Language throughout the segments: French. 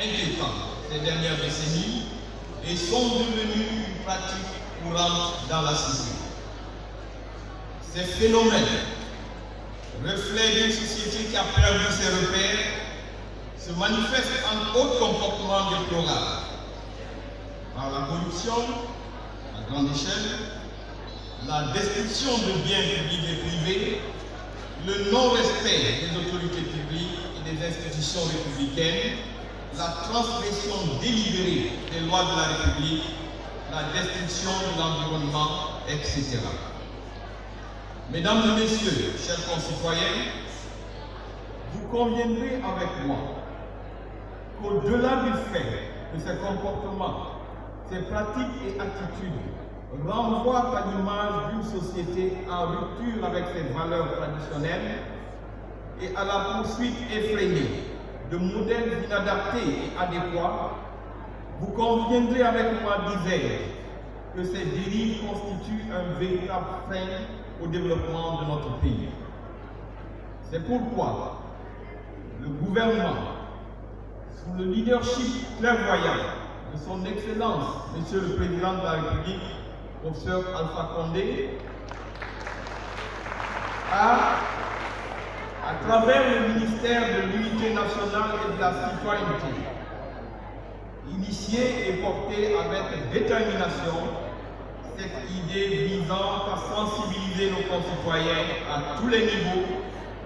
inquiétants ces dernières décennies et sont devenus une pratique courante dans la société. Ces phénomènes, reflets d'une société qui a perdu ses repères, se manifestent en autres comportements déplorables, par la corruption à grande échelle, la destruction de biens publics et privés, le non-respect des autorités publiques et des institutions républicaines, la transgression délibérée des lois de la République, la destruction de l'environnement, etc. Mesdames et messieurs, chers concitoyens, vous conviendrez avec moi qu'au-delà du fait que ces comportements, ces pratiques et attitudes renvoient à l'image d'une société en rupture avec ses valeurs traditionnelles et à la poursuite effrénée de modèles inadaptés et adéquats, vous conviendrez avec moi, disais-je, que ces dérives constituent un véritable frein au développement de notre pays. C'est pourquoi le gouvernement, sous le leadership clairvoyant de son Excellence, Monsieur le Président de la République, Professeur Alpha Condé, à travers le ministère de l'Unité nationale et de la citoyenneté, initié et porté avec détermination cette idée visant à sensibiliser nos concitoyens à tous les niveaux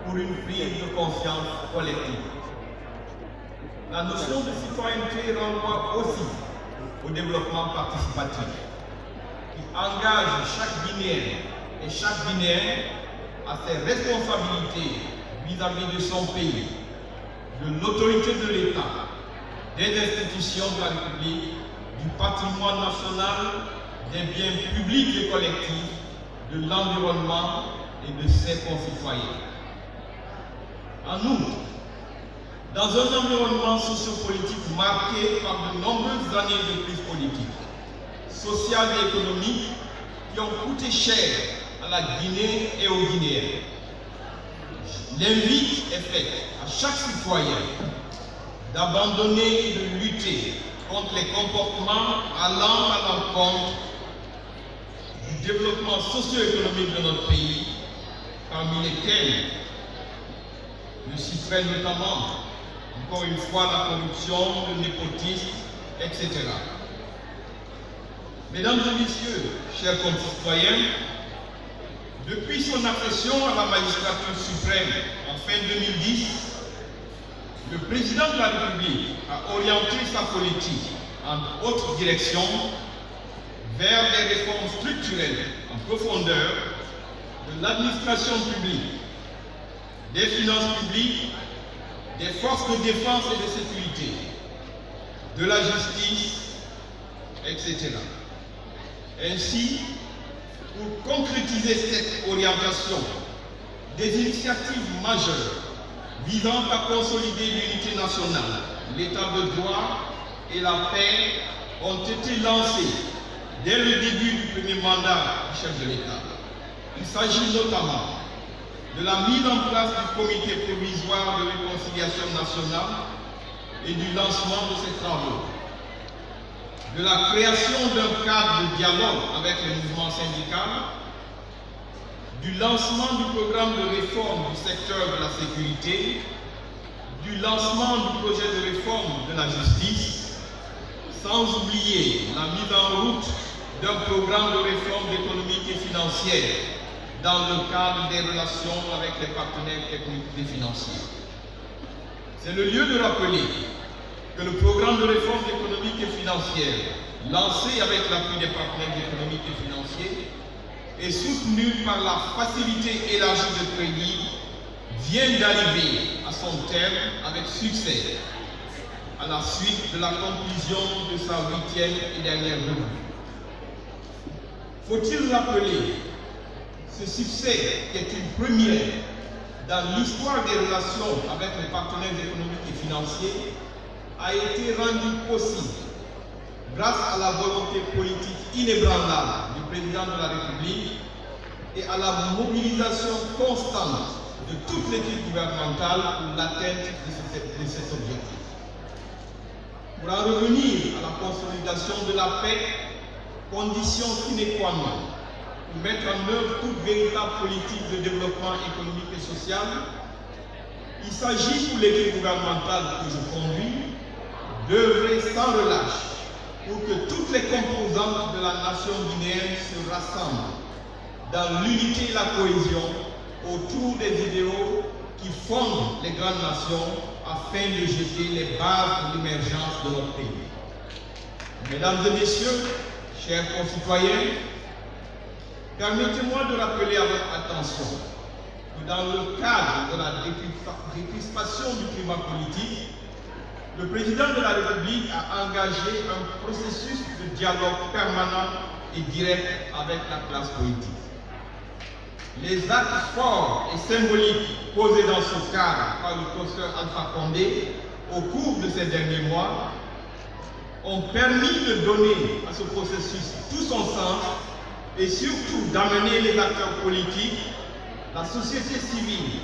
pour une prise de conscience collective. La notion de citoyenneté renvoie aussi au développement participatif, qui engage chaque Guinéen et chaque Guinéen à ses responsabilités vis-à-vis de son pays, de l'autorité de l'État, des institutions de la République, du patrimoine national, des biens publics et collectifs, de l'environnement et de ses concitoyens. En outre, dans un environnement sociopolitique marqué par de nombreuses années de crise politique, sociale et économique qui ont coûté cher à la Guinée et aux Guinéens, l'invite est faite à chaque citoyen d'abandonner et de lutter contre les comportements allant à l'encontre du développement socio-économique de notre pays, parmi lesquels je citerai notamment, encore une fois, la corruption, le népotisme, etc. Mesdames et messieurs, chers concitoyens, depuis son accession à la magistrature suprême en fin 2010, le président de la République a orienté sa politique en autre direction vers des réformes structurelles en profondeur de l'administration publique, des finances publiques, des forces de défense et de sécurité, de la justice, etc. Ainsi, pour concrétiser cette orientation, des initiatives majeures visant à consolider l'unité nationale, l'état de droit et la paix ont été lancées dès le début du premier mandat du chef de l'État. Il s'agit notamment de la mise en place du comité provisoire de réconciliation nationale et du lancement de ses travaux, de la création d'un cadre de dialogue avec le mouvement syndical, du lancement du programme de réforme du secteur de la sécurité, du lancement du projet de réforme de la justice, sans oublier la mise en route d'un programme de réforme économique et financière dans le cadre des relations avec les partenaires techniques et financiers. C'est le lieu de rappeler que le programme de réforme économique et financière, lancé avec l'appui des partenaires économiques et financiers, et soutenu par la facilité élargie de crédit, vient d'arriver à son terme avec succès, à la suite de la conclusion de sa 8e et dernière revue. Faut-il rappeler ce succès qui est une première dans l'histoire des relations avec les partenaires économiques et financiers a été rendu possible grâce à la volonté politique inébranlable du président de la République et à la mobilisation constante de toute l'équipe gouvernementale pour l'atteinte de cet objectif. pour en revenir à la consolidation de la paix, condition sine qua non pour mettre en œuvre toute véritable politique de développement économique et social, il s'agit pour l'équipe gouvernementale que je conduis d'œuvrer sans relâche pour que toutes les composantes de la nation guinéenne se rassemblent dans l'unité et la cohésion autour des idéaux qui fondent les grandes nations afin de jeter les bases de l'émergence de notre pays. Mesdames et messieurs, chers concitoyens, permettez-moi de rappeler à votre attention que dans le cadre de la décrispation du climat politique, le président de la République a engagé un processus de dialogue permanent et direct avec la classe politique. Les actes forts et symboliques posés dans ce cadre par le professeur Alpha Condé au cours de ces derniers mois ont permis de donner à ce processus tout son sens et surtout d'amener les acteurs politiques, la société civile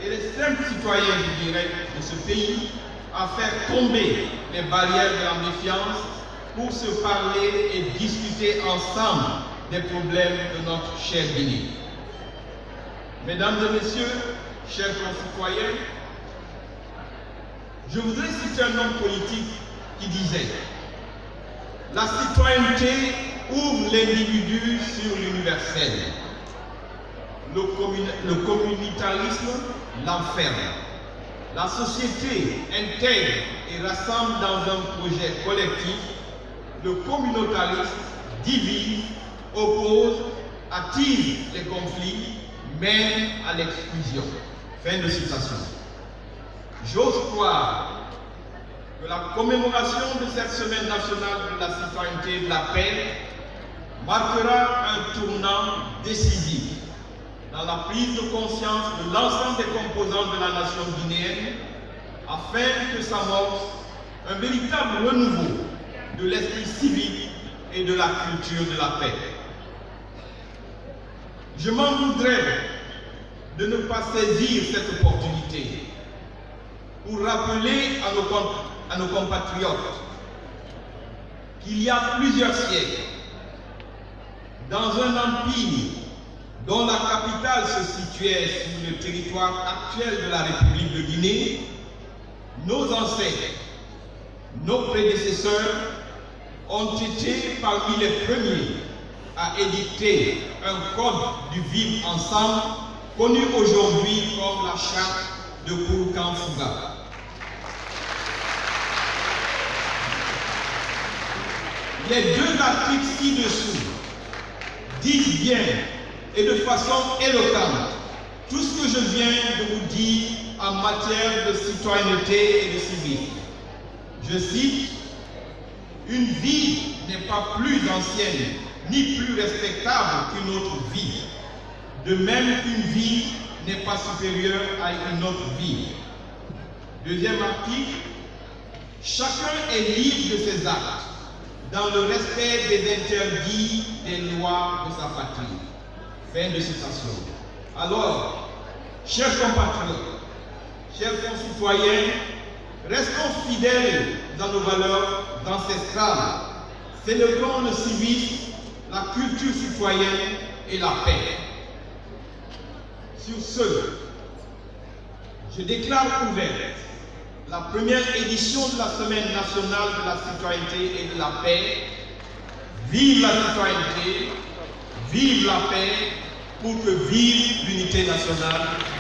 et les simples citoyens, je dirais, de ce pays à faire tomber les barrières de la méfiance pour se parler et discuter ensemble des problèmes de notre chère Guinée. Mesdames et messieurs, chers concitoyens, je voudrais citer un homme politique qui disait « La citoyenneté ouvre l'individu sur l'universel. Le communautarisme l'enferme. La société intègre et rassemble dans un projet collectif. Le communautarisme divise, oppose, attise les conflits, mène à l'exclusion. » Fin de citation. J'ose croire que la commémoration de cette semaine nationale de la citoyenneté et de la paix marquera un tournant décisif dans la prise de conscience de l'ensemble des composantes de la nation guinéenne afin que s'amorce un véritable renouveau de l'esprit civique et de la culture de la paix. Je m'en voudrais de ne pas saisir cette opportunité pour rappeler à nos compatriotes qu'il y a plusieurs siècles, dans un empire dont la capitale se situait sur le territoire actuel de la République de Guinée, nos ancêtres, nos prédécesseurs ont été parmi les premiers à édicter un code du vivre ensemble connu aujourd'hui comme la charte de Kourkan-Fouga. Les deux articles ci-dessous disent bien et de façon éloquente tout ce que je viens de vous dire en matière de citoyenneté et de civisme. Je cite, « Une vie n'est pas plus ancienne ni plus respectable qu'une autre vie, de même qu'une vie n'est pas supérieure à une autre vie. » Deuxième article, « Chacun est libre de ses actes, dans le respect des interdits des lois de sa patrie. » Fin de citation. Alors, chers compatriotes, chers concitoyens, restons fidèles dans nos valeurs ancestrales, célébrons le civisme, la culture citoyenne et la paix. Sur ce, je déclare ouverte la première édition de la Semaine nationale de la citoyenneté et de la paix. Vive la citoyenneté, vive la paix, pour que vive l'unité nationale.